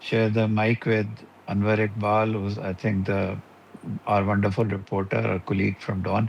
share the mic with Anwar Iqbal, who's I think our wonderful reporter, our colleague from Dawn.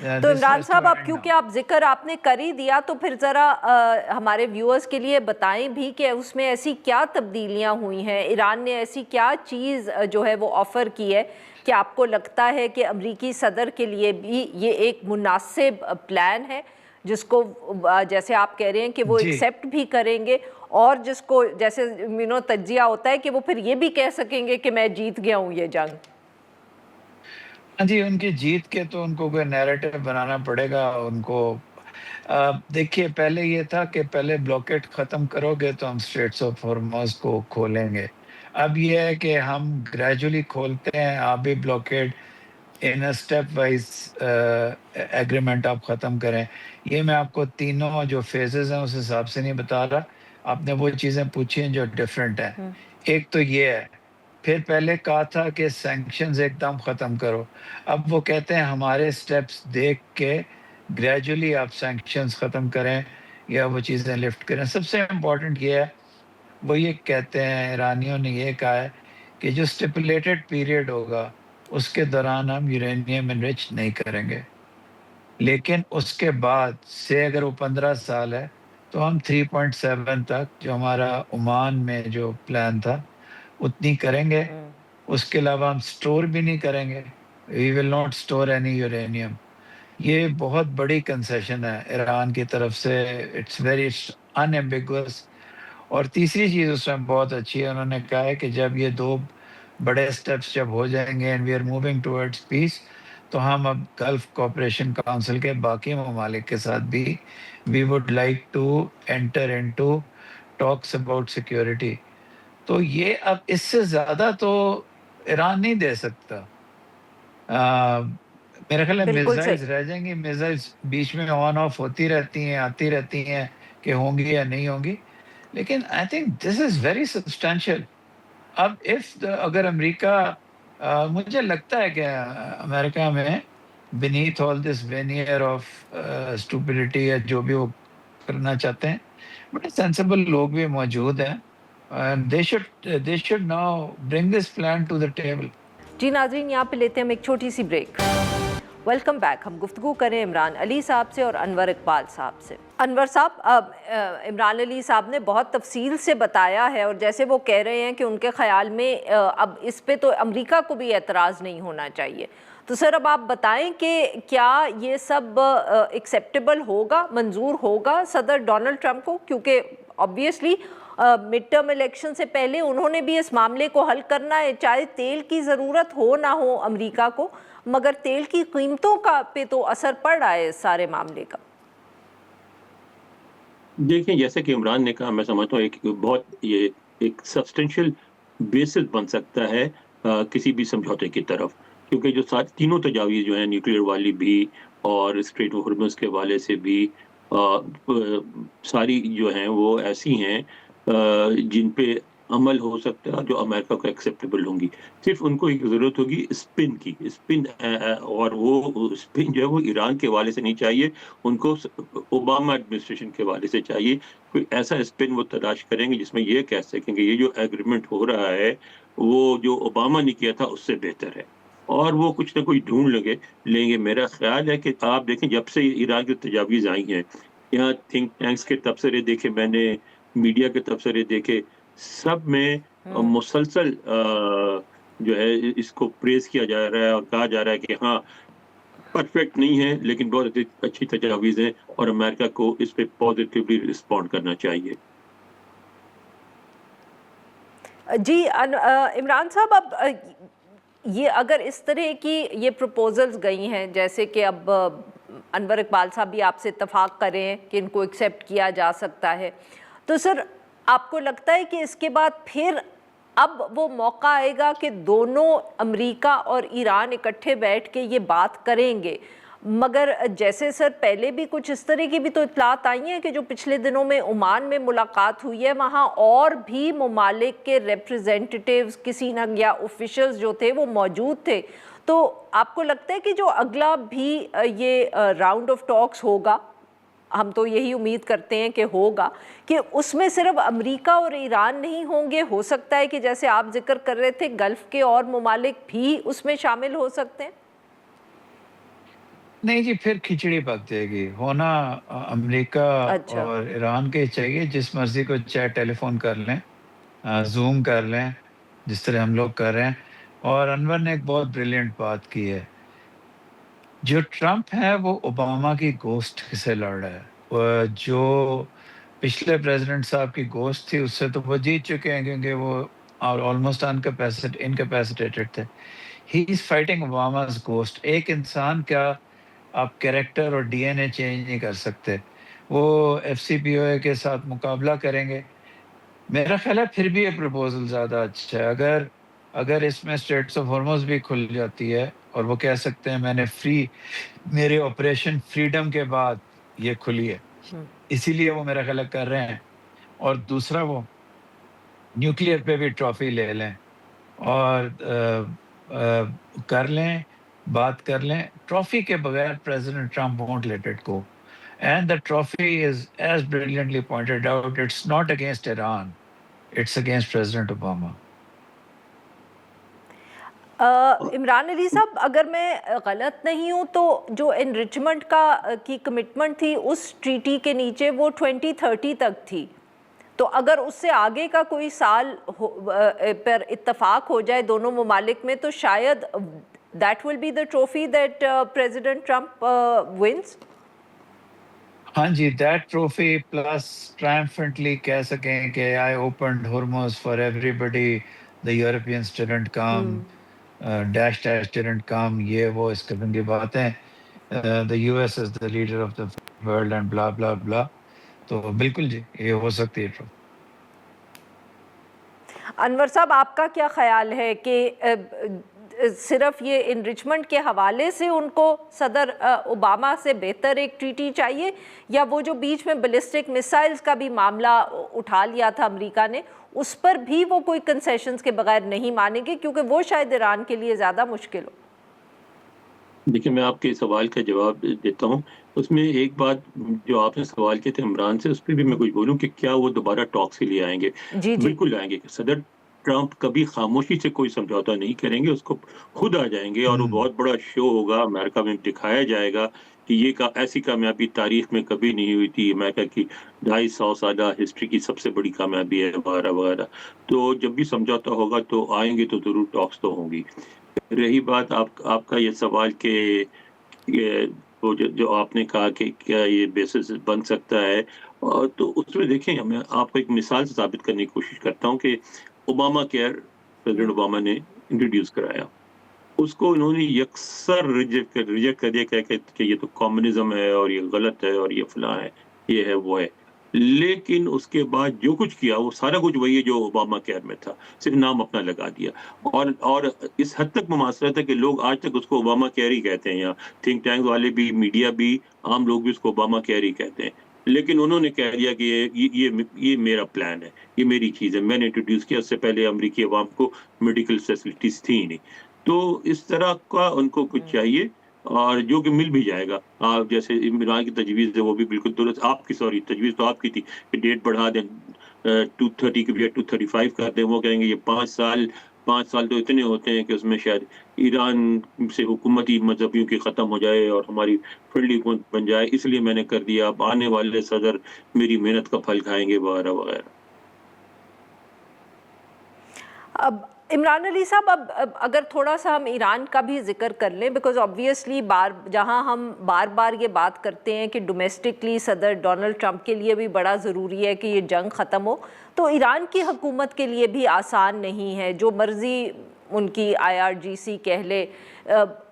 تو عمران صاحب اب کیونکہ آپ ذکر آپ نے کر ہی دیا تو پھر ذرا ہمارے ویورز کے لیے بتائیں بھی کہ اس میں ایسی کیا تبدیلیاں ہوئی ہیں، ایران نے ایسی کیا چیز جو ہے وہ آفر کی ہے کہ آپ کو لگتا ہے کہ امریکی صدر کے لیے بھی یہ ایک مناسب پلان ہے جس کو جیسے آپ کہہ رہے ہیں کہ وہ ایکسیپٹ بھی کریں گے، اور جس کو جیسے تجزیہ ہوتا ہے کہ وہ پھر یہ بھی کہہ سکیں گے کہ میں جیت گیا ہوں یہ جنگ؟ جی، ان کی جیت کے تو ان کو کوئی نیریٹو بنانا پڑے گا ان کو. دیکھیے پہلے یہ تھا کہ پہلے بلاکیٹ ختم کرو گے تو ہم اسٹریٹس آف ہارمز کو کھولیں گے. اب یہ ہے کہ ہم گریجولی کھولتے ہیں، آپ بھی blockade in step wise agreement آپ ختم کریں. یہ میں آپ کو تینوں جو فیزز ہیں اس حساب سے نہیں بتا رہا، آپ نے وہ چیزیں پوچھی ہیں جو ڈفرینٹ ہیں. ایک تو یہ ہے، پھر پہلے کہا تھا کہ سینکشنز ایک دم ختم کرو، اب وہ کہتے ہیں ہمارے سٹیپس دیکھ کے گریجولی آپ سینکشنز ختم کریں یا وہ چیزیں لفٹ کریں. سب سے امپورٹنٹ یہ ہے، وہ یہ کہتے ہیں ایرانیوں نے یہ کہا ہے کہ جو اسٹیپولیٹڈ پیریڈ ہوگا اس کے دوران ہم یورینیم انرچ نہیں کریں گے، لیکن اس کے بعد سے اگر وہ 15 سال ہے تو ہم 3.7 تک جو ہمارا عمان میں جو پلان تھا اتنی کریں گے. اس کے علاوہ ہم سٹور بھی نہیں کریں گے. We will not store any uranium. یہ بہت بڑی کنسیشن ہے ایران کی طرف سے، اٹس ویری انایمبیگوس. اور تیسری چیز اس میں بہت اچھی ہے، انہوں نے کہا ہے کہ جب یہ دو بڑے سٹیپس جب ہو جائیں گے and we are moving towards peace, تو ہم اب گلف کوآپریشن کونسل کے باقی ممالک کے ساتھ بھی we would like to enter into talks about security. تو یہ اب اس سے زیادہ تو ایران نہیں دے سکتا. میرے خیال ہے میزائلز رہ جائیں گی، میزائلز بیچ میں آن آف ہوتی رہتی ہیں، آتی رہتی ہیں کہ ہوں گی یا نہیں ہوں گی، لیکن I think this is very substantial. اب اگر امریکہ مجھے لگتا ہے کہ امریکہ میں بینیتھ آل دس وینئر آف اسٹوپڈیٹی یا جو بھی وہ کرنا چاہتے ہیں، بڑے سینسیبل لوگ بھی موجود ہیں. they should now bring this plan to the table. جی ناظرین، یہاں پہ لیتے ہیں ہم ایک چھوٹی سی بریک. Welcome back. ہم گفتگو کریں عمران علی صاحب سے اور انور اقبال صاحب سے. انور صاحب، عمران علی صاحب نے بہت تفصیل سے بتایا ہے، اور جیسے وہ کہہ رہے ہیں کہ ان کے خیال میں اب اس پہ تو امریکہ کو بھی اعتراض نہیں ہونا چاہیے. تو سر اب آپ بتائیں کہ کیا یہ سب ایکسیپٹیبل ہوگا، منظور ہوگا صدر ڈونلڈ ٹرمپ کو؟ کیونکہ آبویسلی مڈ ٹرم الیکشن سے پہلے انہوں نے بھی اس معاملے کو حل کرنا ہے، چاہے تیل کی ضرورت ہو نہ ہو امریکہ کو، مگر تیل کی قیمتوں کا پہ تو اثر پڑ رہا ہے اس سارے معاملے کا. دیکھیں جیسے کہ عمران نے کہا، میں سمجھتا ہوں ایک بہت یہ ایک سبسٹینشیل بیسس بن سکتا ہے کسی بھی سمجھوتے کی طرف، کیونکہ جو تینوں تجاویز جو ہیں، نیوکلیر والی بھی اور اسٹریٹ آف ہارمز کے حوالے سے بھی، ساری جو ہیں وہ ایسی ہیں جن پہ عمل ہو سکتا ہے جو امریکہ کو ایکسیپٹیبل ہوں گی. صرف ان کو ایک ضرورت ہوگی اسپن کی، اسپن، اور وہ اسپن جو ہے وہ ایران کے حوالے سے نہیں چاہیے، ان کو اوباما ایڈمنسٹریشن کے حوالے سے چاہیے. کوئی ایسا اسپن وہ تلاش کریں گے جس میں یہ کہہ سکیں کہ یہ جو ایگریمنٹ ہو رہا ہے وہ جو اوباما نے کیا تھا اس سے بہتر ہے، اور وہ کچھ نہ کچھ ڈھونڈ لیں گے. میرا خیال ہے کہ آپ دیکھیں جب سے ایران کی تجاویز آئی ہیں، یہاں تھنک ٹینکس کے تبصرے دیکھے میں نے، میڈیا کے تبصرے دیکھے، سب میں مسلسل جو ہے اس کو پریز کیا جا رہا ہے اور کہا جا رہا ہے کہ ہاں پرفیکٹ نہیں ہے لیکن بہت اچھی تجاویز ہیں اور امریکہ کو اس پہ پازیٹیولی رسپونڈ کرنا چاہیے. جی عمران صاحب، اب یہ اگر اس طرح کی یہ پروپوزلز گئی ہیں، جیسے کہ اب انور اقبال صاحب بھی آپ سے اتفاق کریں کہ ان کو ایکسیپٹ کیا جا سکتا ہے، تو سر آپ کو لگتا ہے کہ اس کے بعد پھر اب وہ موقع آئے گا کہ دونوں امریکہ اور ایران اکٹھے بیٹھ کے یہ بات کریں گے؟ مگر جیسے سر پہلے بھی کچھ اس طرح کی بھی تو اطلاعات آئی ہیں کہ جو پچھلے دنوں میں عمان میں ملاقات ہوئی ہے، وہاں اور بھی ممالک کے ریپریزنٹیٹیوز کسی نہ یا آفیشلز جو تھے وہ موجود تھے. تو آپ کو لگتا ہے کہ جو اگلا بھی یہ راؤنڈ آف ٹاکس ہوگا، ہم تو یہی امید کرتے ہیں کہ ہوگا، کہ اس میں صرف امریکہ اور ایران نہیں ہوں گے، ہو سکتا ہے کہ جیسے آپ ذکر کر رہے تھے گلف کے اور ممالک بھی اس میں شامل ہو سکتے ہیں؟ نہیں جی، پھر کھچڑی پک جائے گی ہونا امریکہ اچھا اور ایران کے چاہیے جس مرضی کو چاہے ٹیلی فون کر لیں، زوم کر لیں جس طرح ہم لوگ کر رہے ہیں. اور انور نے ایک بہت بریلینٹ بات کی ہے، جو ٹرمپ ہے وہ اوباما کی گوسٹ سے لڑ رہا ہے. جو پچھلے پریزیڈنٹ صاحب کی گوسٹ تھی اس سے تو وہ جیت چکے ہیں کیونکہ وہ آلموسٹ انکیپیسیٹیٹڈ تھے. ہی از فائٹنگ اوباماز گوسٹ. ایک انسان کا آپ کیریکٹر اور ڈی این اے چینج نہیں کر سکتے. وہ ایف سی پی او اے کے ساتھ مقابلہ کریں گے. میرا خیال ہے پھر بھی یہ پرپوزل زیادہ اچھا ہے. اگر اس میں اسٹریٹس آف ہارموز بھی کھل جاتی ہے اور وہ کہہ سکتے ہیں میں نے میرے آپریشن فریڈم کے بعد یہ کھلی ہے، اسی لیے وہ میرا خیال ہے کر رہے ہیں. اور دوسرا وہ نیوکلیئر پہ بھی ٹرافی لے لیں اور کر لیں، بات کر لیں. ٹرافی کے بغیر president Trump won't let it go. And the trophy is, as brilliantly pointed out, it's not against Iran, it's against President Obama. Imran Ali sahab, اگر میں غلط نہیں ہوں تو جو انریچمنٹ کی کمٹمنٹ تھی اس ٹریٹی کے نیچے وہ 2030 تک تھی. تو اگر اس سے آگے کا کوئی سال پر اتفاق ہو جائے دونوں ممالک میں تو شاید that will be the trophy that President Trump wins. ہاں جی، دیٹ ٹرافی پلس ٹرائمفنٹلی کہہ سکیں کہ I opened Hormuz for everybody, the Europeans didn't come, ڈیش ڈیڈنٹ کم، یہ وہ اس قسم کی باتیں. The U S is the leader of the world and blah blah بلا. تو بالکل جی یہ ہو سکتی ہے ٹرافی. انور صاحب، آپ کا کیا خیال ہے کہ صرف یہ انریچمنٹ کے حوالے سے ان کو صدر اوباما سے بہتر ایک ٹریٹی چاہیے، یا وہ جو بیچ میں بیلسٹک میسائلز کا بھی معاملہ اٹھا لیا تھا امریکہ نے، اس پر بھی وہ کوئی کنسیشنز کے بغیر نہیں مانیں گے کیونکہ وہ شاید ایران کے لیے زیادہ مشکل ہو؟ دیکھیں، میں آپ کے سوال کا جواب دیتا ہوں. اس میں ایک بات جو آپ نے سوال کیے تھے عمران سے، اس پہ بھی میں کچھ بولوں کہ کیا وہ دوبارہ ٹاکس کے لیے آئیں گے. جی جی بالکل آئیں گے. صدر ٹرمپ کبھی خاموشی سے کوئی سمجھوتا نہیں کریں گے، اس کو خود آ جائیں گے اور وہ بہت بڑا شو ہوگا امریکہ میں، دکھایا جائے گا کہ یہ ایسی کامیابی تاریخ میں کبھی نہیں ہوئی تھی. امریکہ کی 250 سالہ ہسٹری کی سب سے بڑی کامیابی ہے وغیرہ وغیرہ. تو جب بھی سمجھوتا ہوگا تو آئیں گے، تو ضرور ٹاکس تو ہوں گی. رہی بات آپ کا یہ سوال کہ وہ جو آپ نے کہا کہ کیا یہ بیسس بن سکتا ہے، تو اس میں دیکھیں، میں آپ کو ایک مثال سے ثابت کرنے کی کوشش کرتا ہوں کہ اوباما کیئر پریزیڈنٹ اوباما نے انٹروڈیوس کرایا. اس کو انہوں نے یکسر ریجیکٹ کر دیا کہ یہ تو کمیونزم ہے اور یہ غلط ہے اور یہ فلاں ہے، یہ ہے وہ ہے. لیکن اس کے بعد جو کچھ کیا وہ سارا کچھ وہی ہے جو اوباما کیئر میں تھا، صرف نام اپنا لگا دیا. اور اس حد تک مماثلت ہے کہ لوگ آج تک اس کو اوباما کیئر ہی کہتے ہیں، یا تھنک ٹینک والے بھی، میڈیا بھی، عام لوگ بھی اس کو اوباما کیئر ہی کہتے ہیں. لیکن انہوں نے کہہ دیا کہ یہ میرا پلان ہے، یہ میری چیز ہے، میں نے انٹروڈیوس کیا. اس سے پہلے امریکی عوام کو میڈیکل فیسلٹیز تھیں ہی نہیں. تو اس طرح کا ان کو کچھ چاہیے، اور جو کہ مل بھی جائے گا. آپ جیسے عمران کی تجویز ہے وہ بھی بالکل درست. آپ کی تجویز تو آپ کی تھی کہ ڈیٹ بڑھا دیں، 230 کی بجائے 235 کر دیں. وہ کہیں گے یہ 5 سال تو اتنے ہوتے ہیں کہ اس میں شاید ایران سے حکومتی مذہبیوں کی ختم ہو جائے اور ہماری فرینڈلی بن جائے، اس لیے میں نے کر دیا. اب آنے والے صدر میری محنت کا پھل کھائیں گے وغیرہ وغیرہ. اب عمران علی صاحب، اب اگر تھوڑا سا ہم ایران کا بھی ذکر کر لیں، بیکاز آبویسلی جہاں ہم بار بار یہ بات کرتے ہیں کہ ڈومیسٹکلی صدر ڈونلڈ ٹرمپ کے لیے بھی بڑا ضروری ہے کہ یہ جنگ ختم ہو، تو ایران کی حکومت کے لیے بھی آسان نہیں ہے. جو مرضی ان کی IRGC کہہ لے،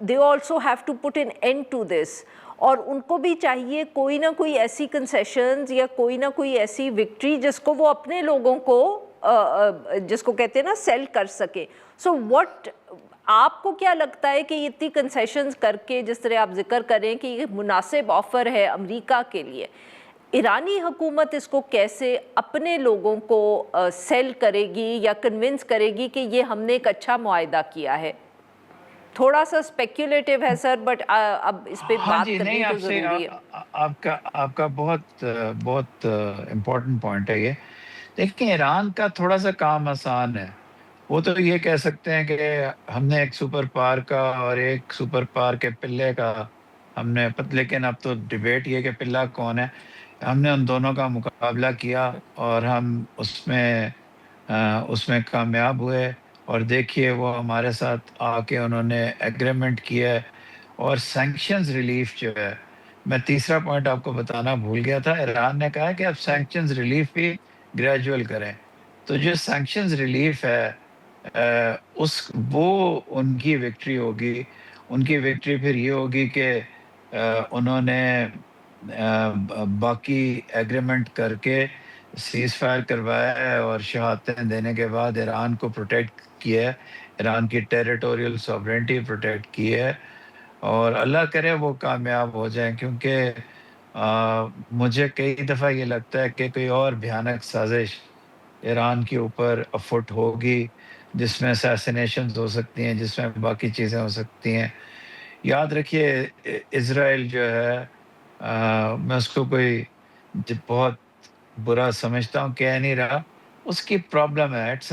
they also have to put an end to this. اور ان کو بھی چاہیے کوئی نہ کوئی ایسی کنسیشنز یا کوئی نہ کوئی ایسی وکٹری جس کو وہ اپنے لوگوں کو جس کو کہتے ہیں نا سیل کر سکے. سو واٹ آپ کو کیا لگتا ہے کہ یہ اتنی کنسیشنز کر کے، جس طرح آپ ذکر کریں کہ یہ مناسب آفر ہے امریکہ کے لیے، ایرانی حکومت اس کو کیسے اپنے لوگوں کو سیل کرے گی یا کنونس کرے گی کہ یہ ہم نے ایک اچھا معاہدہ کیا ہے؟ تھوڑا سا اسپیکولیٹو ہے سر، بٹ اب اس پہ بات کرنی تو ضروری ہے. آپ کا بہت بہت امپورٹنٹ پوائنٹ ہے یہ. دیکھیں، ایران کا تھوڑا سا کام آسان ہے. وہ تو یہ کہہ سکتے ہیں کہ ہم نے ایک سپر پاور کا اور ایک سپر پاور کے پلے کا ہم نے لیکن اب تو ڈبیٹ یہ کہ پلہ کون ہے. ہم نے ان دونوں کا مقابلہ کیا اور ہم اس میں کامیاب ہوئے. اور دیکھیے وہ ہمارے ساتھ آ کے انہوں نے ایگریمنٹ کیا ہے. اور سینکشنز ریلیف جو ہے، میں تیسرا پوائنٹ آپ کو بتانا بھول گیا تھا. ایران نے کہا ہے کہ آپ سینکشنز ریلیف بھی گریجول کریں. تو جو سینکشنز ریلیف ہے وہ ان کی وکٹری ہوگی. ان کی وکٹری پھر یہ ہوگی کہ انہوں نے باقی ایگریمنٹ کر کے سیز فائر کروایا ہے اور شہادتیں دینے کے بعد ایران کو پروٹیکٹ کیا ہے، ایران کی ٹیریٹوریل سوورنٹی پروٹیکٹ کی ہے. اور اللہ کرے وہ کامیاب ہو جائیں، کیونکہ مجھے کئی دفعہ یہ لگتا ہے کہ کوئی اور بھیانک سازش ایران کے اوپر افٹ ہوگی، جس میں اسیسینیشنز ہو سکتی ہیں، جس میں باقی چیزیں ہو سکتی ہیں. یاد رکھیے اسرائیل جو ہے میں اس کو کوئی بہت برا سمجھتا ہوں، کہہ نہیں رہا. اس کی پرابلم ہے، it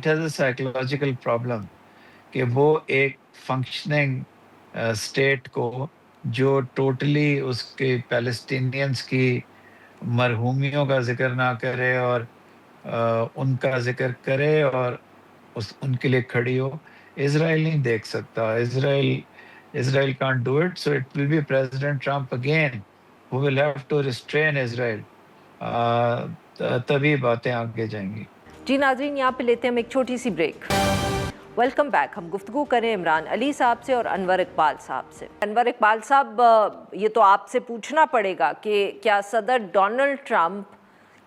has a psychological problem کہ وہ ایک فنکشننگ اسٹیٹ کو جو ٹوٹلی اس کے پیلسٹینینز کی مرحومیوں کا ذکر نہ کرے اور ان کا ذکر کرے اور ان کے لیے کھڑی ہو. اسرائیل نہیں دیکھ سکتا. Israel can't do it, so it will be President Trump again who will have to restrain Israel. تبھی باتیں آگے جائیں گی. جی ناظرین، یہاں پہ لیتے ہیں ہم ایک چھوٹی سی بریک. Welcome back. ہم گفتگو کریں عمران علی صاحب سے اور انور اقبال صاحب سے. انور اقبال صاحب، یہ تو آپ سے پوچھنا پڑے گا کہ کیا صدر ڈونلڈ ٹرمپ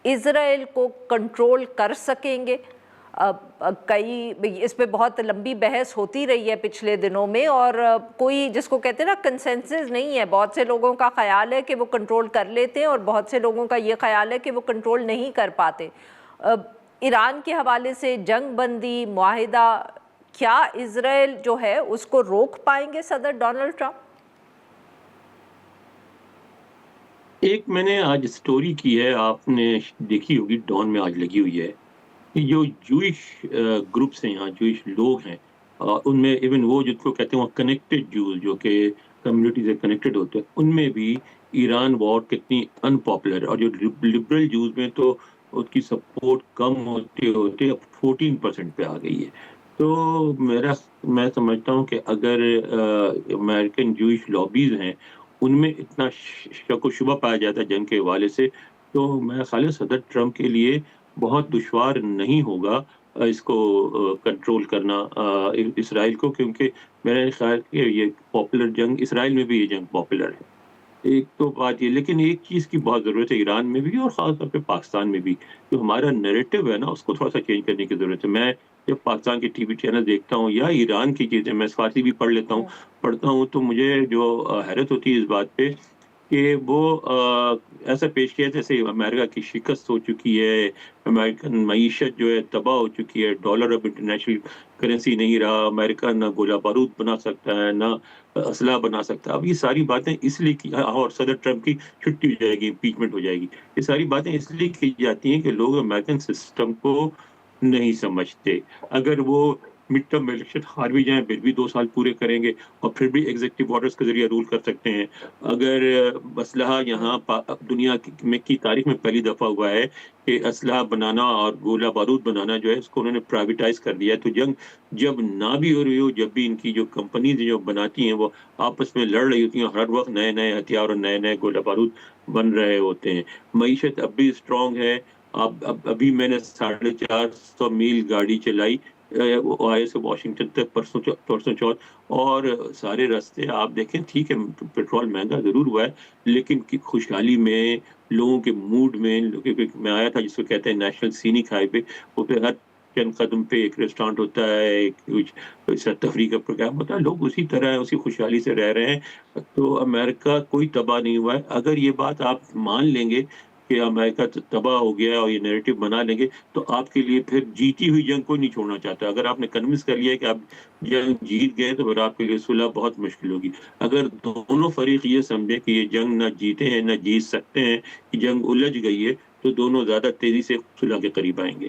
اسرائیل کو کنٹرول کر سکیں گے؟ اس پہ بہت لمبی بحث ہوتی رہی ہے پچھلے دنوں میں، اور کوئی جس کو کہتے ہیں نا کنسنسس نہیں ہے. بہت سے لوگوں کا خیال ہے کہ وہ کنٹرول کر لیتے ہیں اور بہت سے لوگوں کا یہ خیال ہے کہ وہ کنٹرول نہیں کر پاتے. ایران کے حوالے سے جنگ بندی معاہدہ، کیا اسرائیل جو ہے اس کو روک پائیں گے صدر ڈونلڈ ٹرمپ؟ ایک میں نے آج سٹوری کی ہے، آپ نے دیکھی ہوگی، ڈان میں آج لگی ہوئی ہے، کہ جو جوئش گروپس ہیں یہاں، جوئش لوگ ہیں، ان میں ایون وہ جس کو کہتے ہیں وہ کنیکٹڈ جوز، جو کہ کمیونٹی سے کنیکٹڈ ہوتے ہیں، ان میں بھی ایران وار کتنی ان پاپولر. اور جو لبرل جوز میں تو اس کی سپورٹ کم ہوتے ہوتے اب 14% پہ آ گئی ہے. تو میں سمجھتا ہوں کہ اگر امریکن جوئش لابیز ہیں ان میں اتنا شک و شبہ پایا جاتا ہے جنگ کے حوالے سے، تو میرا خیال ہے صدر ٹرمپ کے لیے بہت دشوار نہیں ہوگا اس کو کنٹرول کرنا اسرائیل کو، کیونکہ میرا خیال کہ یہ پاپولر جنگ، اسرائیل میں بھی یہ جنگ پاپولر ہے. ایک تو بات یہ، لیکن ایک چیز کی بہت ضرورت ہے ایران میں بھی اور خاص طور پہ پاکستان میں بھی، جو ہمارا نیریٹو ہے نا اس کو تھوڑا سا چینج کرنے کی ضرورت ہے. میں جب پاکستان کے ٹی وی چینل دیکھتا ہوں یا ایران کی چیزیں، میں فارسی بھی پڑھتا ہوں تو مجھے جو حیرت ہوتی ہے اس بات پہ کہ وہ ایسا پیش کیا جیسے امریکہ کی شکست ہو چکی ہے، امریکن معیشت جو ہے تباہ ہو چکی ہے، ڈالر اب انٹرنیشنل کرنسی نہیں رہا، امریکہ نہ گولہ بارود بنا سکتا ہے نہ اسلحہ بنا سکتا. اب یہ ساری باتیں اس لیے کی، اور صدر ٹرمپ کی چھٹی ہو جائے گی، امپیچمنٹ ہو جائے گی، یہ ساری باتیں اس لیے کی جاتی ہیں کہ لوگ امریکن سسٹم کو نہیں سمجھتے. اگر وہ مڈ ٹرم الیکشن ہار بھی جائیں پھر بھی 2 سال پورے کریں گے اور پھر بھی ایگزیکٹو آرڈرز کے ذریعے رول کر سکتے ہیں. اگر اسلحہ یہاں دنیا کی تاریخ میں پہلی دفعہ ہوا ہے کہ اسلحہ بنانا اور گولہ بارود بنانا جو ہے اس کو انہوں نے پرائیویٹائز کر دیا ہے. تو جنگ جب نہ بھی ہو رہی ہو، جب بھی ان کی جو کمپنیز جو بناتی ہیں وہ آپس میں لڑ رہی ہوتی ہیں، ہر وقت نئے نئے ہتھیار اور نئے نئے گولہ بارود بن رہے ہوتے ہیں. معیشت اب بھی اسٹرانگ ہے. ابھی میں نے 450 میل گاڑی چلائی اوہایو سے واشنگٹن تک پرسوں چوتھ، اور سارے راستے آپ دیکھیں، ٹھیک ہے پیٹرول مہنگا ضرور ہوا ہے لیکن خوشحالی میں، لوگوں کے موڈ میں. میں آیا تھا جس کو کہتے ہیں نیشنل سینک ہائی وے، وہ پہ ہر چند قدم پہ ایک ریسٹورانٹ ہوتا ہے، ایک تفریح کا پروگرام ہوتا ہے، لوگ اسی طرح اسی خوشحالی سے رہ رہے ہیں. تو امریکہ کوئی تباہ نہیں ہوا ہے. اگر یہ بات آپ مان لیں گے کہ امریکہ تباہ ہو گیا اور یہ نیریٹو بنا لیں گے تو آپ کے لیے پھر جیتی ہوئی جنگ کوئی نہیں چھوڑنا چاہتا. اگر آپ نے کنونس کر لیا کہ آپ جنگ جیت گئے تو پھر آپ کے لیے صلح بہت مشکل ہوگی. اگر دونوں فریق یہ سمجھے کہ یہ جنگ نہ جیتے ہیں نہ جیت سکتے ہیں، کہ جنگ الجھ گئی ہے، تو دونوں زیادہ تیزی سے صلح کے قریب آئیں گے.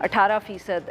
18%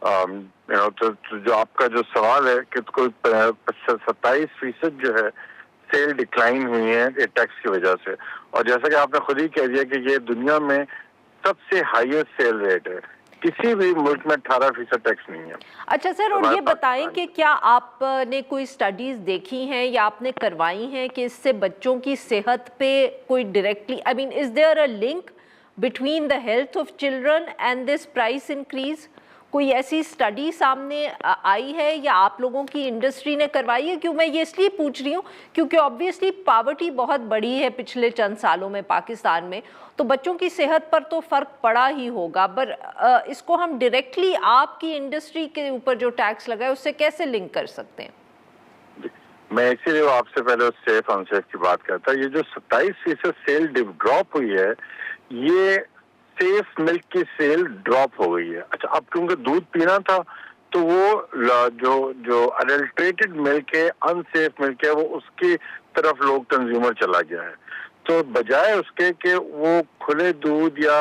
تو جو آپ کا جو سوال ہے کہ کوئی 27% جو ہے سیل ڈکلائن ہوئی ہے ٹیکس کی وجہ سے، اور جیسا کہ آپ نے خود ہی کہہ دیا کہ یہ دنیا میں سب سے ہائیسٹ سیل ریٹ ہے، کسی بھی ملک میں 18% ٹیکس نہیں ہے۔ اچھا سر، اور یہ بتائیں کہ کیا آپ نے کوئی سٹڈیز دیکھی ہیں یا آپ نے کروائی ہیں کہ اس سے بچوں کی صحت پہ کوئی directly is there a link between the health of children and this price increase? کوئی ایسی سٹڈی سامنے آئی ہے یا آپ لوگوں کی انڈسٹری نے کروائی ہے؟ کیوں میں یہ اس لیے پوچھ رہی ہوں کیونکہ آبویسلی پاورٹی بہت بڑی ہے پچھلے چند سالوں میں پاکستان میں، تو بچوں کی صحت پر تو فرق پڑا ہی ہوگا، پر اس کو ہم ڈائریکٹلی آپ کی انڈسٹری کے اوپر جو ٹیکس لگا ہے اس سے کیسے لنک کر سکتے ہیں؟ میں اسی لیے آپ سے پہلے سیف ان سیف کی بات کرتا، یہ جو 27% سیل ڈراپ ہوئی ہے یہ سیف ملک کی سیل ڈراپ ہو گئی ہے۔ اچھا، اب کیونکہ دودھ پینا تھا تو وہ جو اڈلٹریٹڈ ملک ہے، ان سیف ملک ہے، وہ اس کی طرف لوگ کنزیومر چلا گیا ہے، تو بجائے اس کے کہ وہ کھلے دودھ یا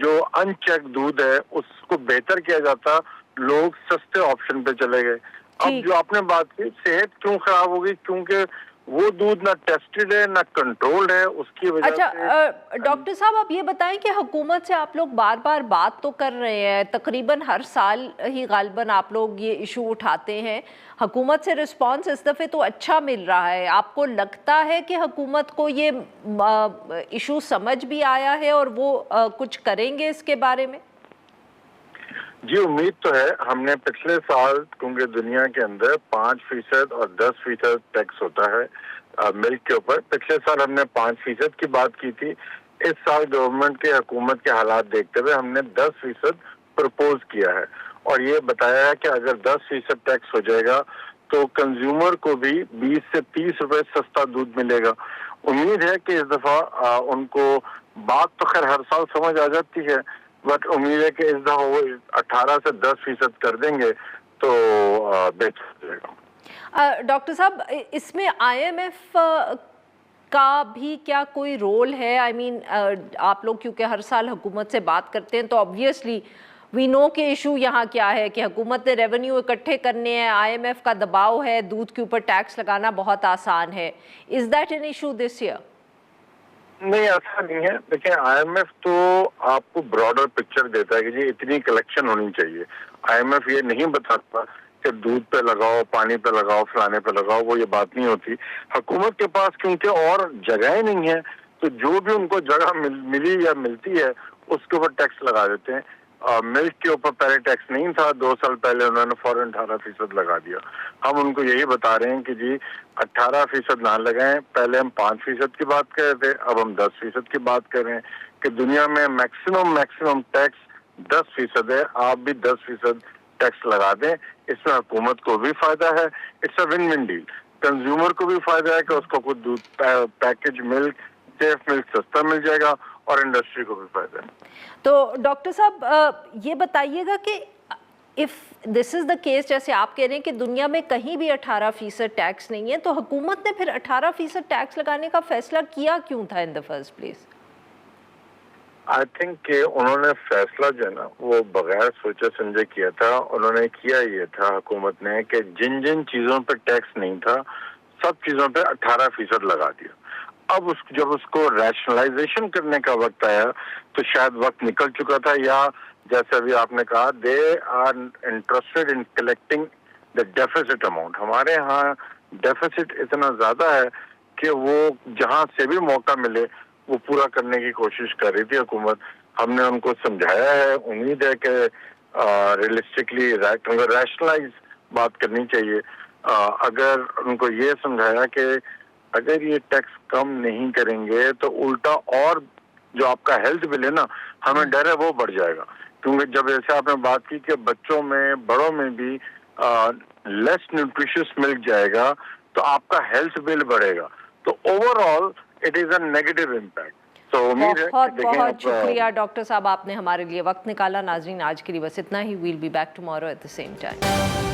جو ان چیک دودھ ہے اس کو بہتر کیا جاتا، لوگ سستے آپشن پہ چلے گئے۔ اب جو آپ نے بات کی صحت کیوں خراب ہوگی، کیونکہ وہ دودھ نہ ٹیسٹڈ ہے نہ کنٹرولڈ ہے، اس کی وجہ سے۔ اچھا ڈاکٹر صاحب، آپ یہ بتائیں کہ حکومت سے آپ لوگ بار بار بات تو کر رہے ہیں، تقریباً ہر سال ہی غالباً آپ لوگ یہ ایشو اٹھاتے ہیں، حکومت سے رسپانس اس دفعہ تو اچھا مل رہا ہے، آپ کو لگتا ہے کہ حکومت کو یہ ایشو سمجھ بھی آیا ہے اور وہ کچھ کریں گے اس کے بارے میں؟ جی امید تو ہے۔ ہم نے پچھلے سال، کیونکہ دنیا کے اندر 5% اور 10% ٹیکس ہوتا ہے ملک کے اوپر، پچھلے سال ہم نے 5% کی بات کی تھی۔ اس سال گورنمنٹ کے حکومت کے حالات دیکھتے ہوئے ہم نے 10% پرپوز کیا ہے، اور یہ بتایا ہے کہ اگر 10% ٹیکس ہو جائے گا تو کنزیومر کو بھی 20 سے 30 روپے سستا دودھ ملے گا۔ امید ہے کہ اس دفعہ ان کو بات تو خیر ہر سال سمجھ آ جاتی ہے، بٹ امید ہے کہ اس دفعہ وہ 18 سے 10% کر دیں گے تو بہتر ہو جائے گا۔ ڈاکٹر صاحب، اس میں آئی ایم ایف کا بھی کیا کوئی رول ہے؟ آپ لوگ کیونکہ ہر سال حکومت سے بات کرتے ہیں تو آبویسلی وی نو کہ ایشو یہاں کیا ہے کہ حکومت نے ریونیو اکٹھے کرنے ہیں، آئی ایم ایف کا دباؤ ہے، دودھ کے اوپر ٹیکس لگانا بہت آسان ہے۔ Is that an issue this year? نہیں، ایسا نہیں ہے۔ دیکھیں، آئی ایم ایف تو آپ کو براڈر پکچر دیتا ہے کہ جی اتنی کلیکشن ہونی چاہیے۔ آئی ایم ایف یہ نہیں بتاتا کہ دودھ پہ لگاؤ، پانی پہ لگاؤ، فلانے پہ لگاؤ، وہ یہ بات نہیں ہوتی۔ حکومت کے پاس کیونکہ اور جگہیں نہیں ہیں تو جو بھی ان کو جگہ ملی یا ملتی ہے اس کے اوپر ٹیکس لگا دیتے ہیں۔ ملک کے اوپر پہلے ٹیکس نہیں تھا، 2 سال پہلے انہوں نے فوراً 18% لگا دیا۔ ہم ان کو یہی بتا رہے ہیں کہ جی 18% نہ لگائیں، پہلے ہم 5% کی بات کر رہے تھے، اب ہم 10% کی بات کر رہے ہیں کہ دنیا میں میکسیمم ٹیکس 10% ہے، آپ بھی 10% ٹیکس لگا دیں۔ اس میں حکومت کو بھی فائدہ ہے، it's a win win deal. Consumer کو بھی فائدہ ہے کہ اس کو کچھ دودھ پیکج ملک، سیف ملک سستا مل جائے گا، اور انڈسٹری کو بھی فائدہ ہے۔ تو ڈاکٹر صاحب یہ بتائیے گا کہ if this is the case, جیسے آپ کہہ رہے ہیں کہ دنیا میں کہیں بھی 18% ٹیکس نہیں ہے، تو حکومت نے پھر 18% ٹیکس لگانے کا فیصلہ کیا کیوں تھا in the first place? I think کہ انہوں نے فیصلہ جو ہے نا وہ بغیر سوچے سمجھے کیا تھا۔ انہوں نے کیا یہ تھا حکومت نے کہ جن چیزوں پہ ٹیکس نہیں تھا سب چیزوں پہ 18% لگا دیا۔ اب جب اس کو ریشنلائزیشن کرنے کا وقت آیا تو شاید وقت نکل چکا تھا، یا جیسے ابھی آپ نے کہا they are interested in collecting the deficit amount. ہمارے ہاں ڈیفیسٹ اتنا زیادہ ہے کہ وہ جہاں سے بھی موقع ملے وہ پورا کرنے کی کوشش کر رہی تھی حکومت۔ ہم نے ان کو سمجھایا ہے، امید ہے کہ ریئلسٹکلی ریشنلائز بات کرنی چاہیے۔ اگر ان کو یہ سمجھایا کہ اگر یہ ٹیکس کم نہیں کریں گے تو الٹا اور جو آپ کا ہیلتھ بل ہے نا، ہمیں ڈر ہے وہ بڑھ جائے گا، کیونکہ جب جیسے آپ نے بات کی کہ بچوں میں بڑوں میں بھی لیس نیوٹریشس ملک جائے گا تو آپ کا ہیلتھ بل بڑھے گا، تو over all it is a negative impact. بہت بہت شکریہ ڈاکٹر صاحب، آپ نے ہمارے لیے وقت نکالا۔ ناظرین، آج کے لیے بس اتنا ہی۔ We'll be back tomorrow at the same time.